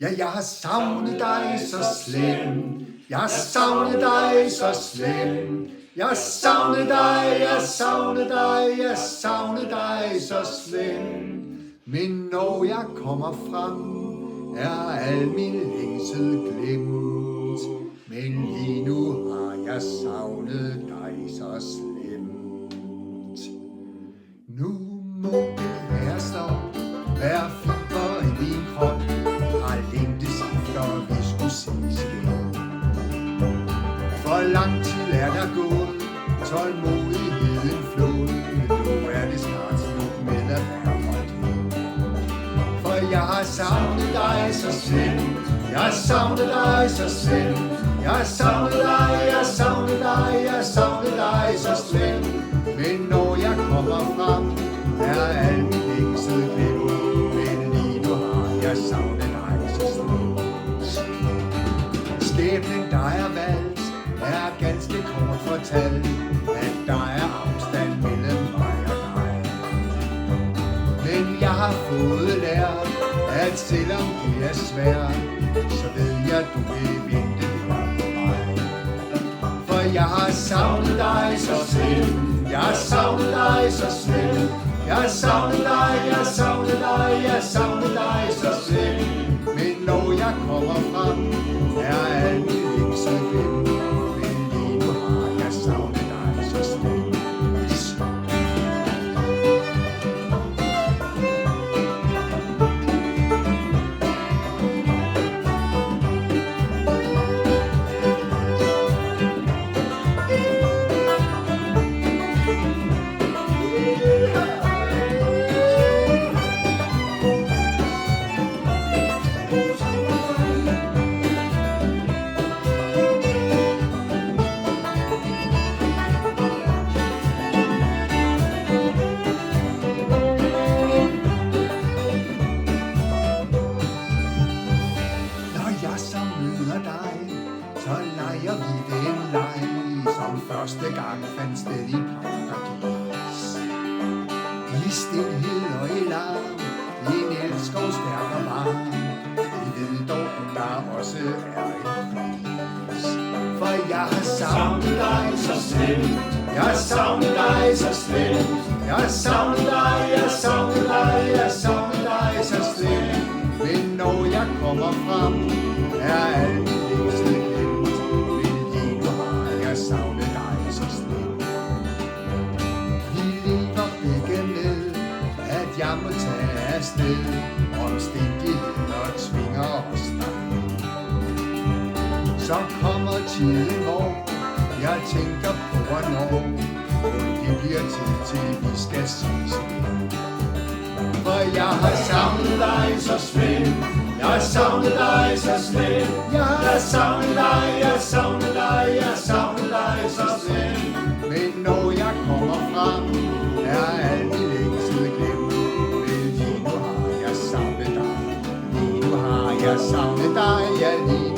Ja, jeg har savnet dig så slemt. Jeg har savnet dig så slemt. Jeg har savnet dig, jeg savnet dig, jeg savnet dig så slemt. Men når jeg kommer frem, er al min længsel glemt. Men lige nu har jeg savnet dig så slemt. Nu må det være så, hver fiber i din krop har længtes efter, vi skulle ses igen. For lang tid er der gået, tålmodigheden flået. Nu er det snart slut med at være holdt hen. For jeg har savnet dig så slemt. Jeg har savnet dig så slemt. Jeg har savnet dig, jeg har savnet dig, jeg har savnet dig så slemt. Men når jeg kommer frem, er al min længsel glemt. Men lige nu har jeg savnet dig så slemt. Skæbnen der er valgt, er ganske kort fortalt, at der er afstand mellem mig og dig. Men jeg har fået lært, at selvom det er svært, så ved jeg, du vil vente her på mig. For jeg har savnet dig så slemt. Jeg har savnet dig så slemt. Jeg har savnet dig, jeg har savnet dig, jeg har savnet dig så slemt. Men når jeg kommer frem, er al min længsel glemt. Men lige nu har jeg savnet dig så slemt. Så leger vi den leg, som første gang fandt sted i paradis. I stilhed og i larm, i en elskov stærk og varm. Vi ved dog, at der også er en pris. For jeg har savnet dig så slemt. Jeg har savnet dig så slemt. Jeg har savnet dig, jeg har savnet dig, jeg har savnet dig så slemt. Men når jeg kommer frem, er al min længsel glemt. Men lige nu har jeg savnet dig så slemt. Vi lever begge med, at jeg må tage afsted. Omstændigheder tvinger os derhen. Så kommer tiden, hvor jeg tænker på, hvornår det bliver tid til, vi skal ses igen. For jeg har savnet dig så slemt. Jeg har savnet dig så slemt. Jeg har savnet dig, jeg har savnet dig, jeg har savnet dig så slemt. Men når jeg kommer frem, er al min længsel glemt. Men lige nu har jeg savnet dig. Lige nu har jeg savnet dig, ja lige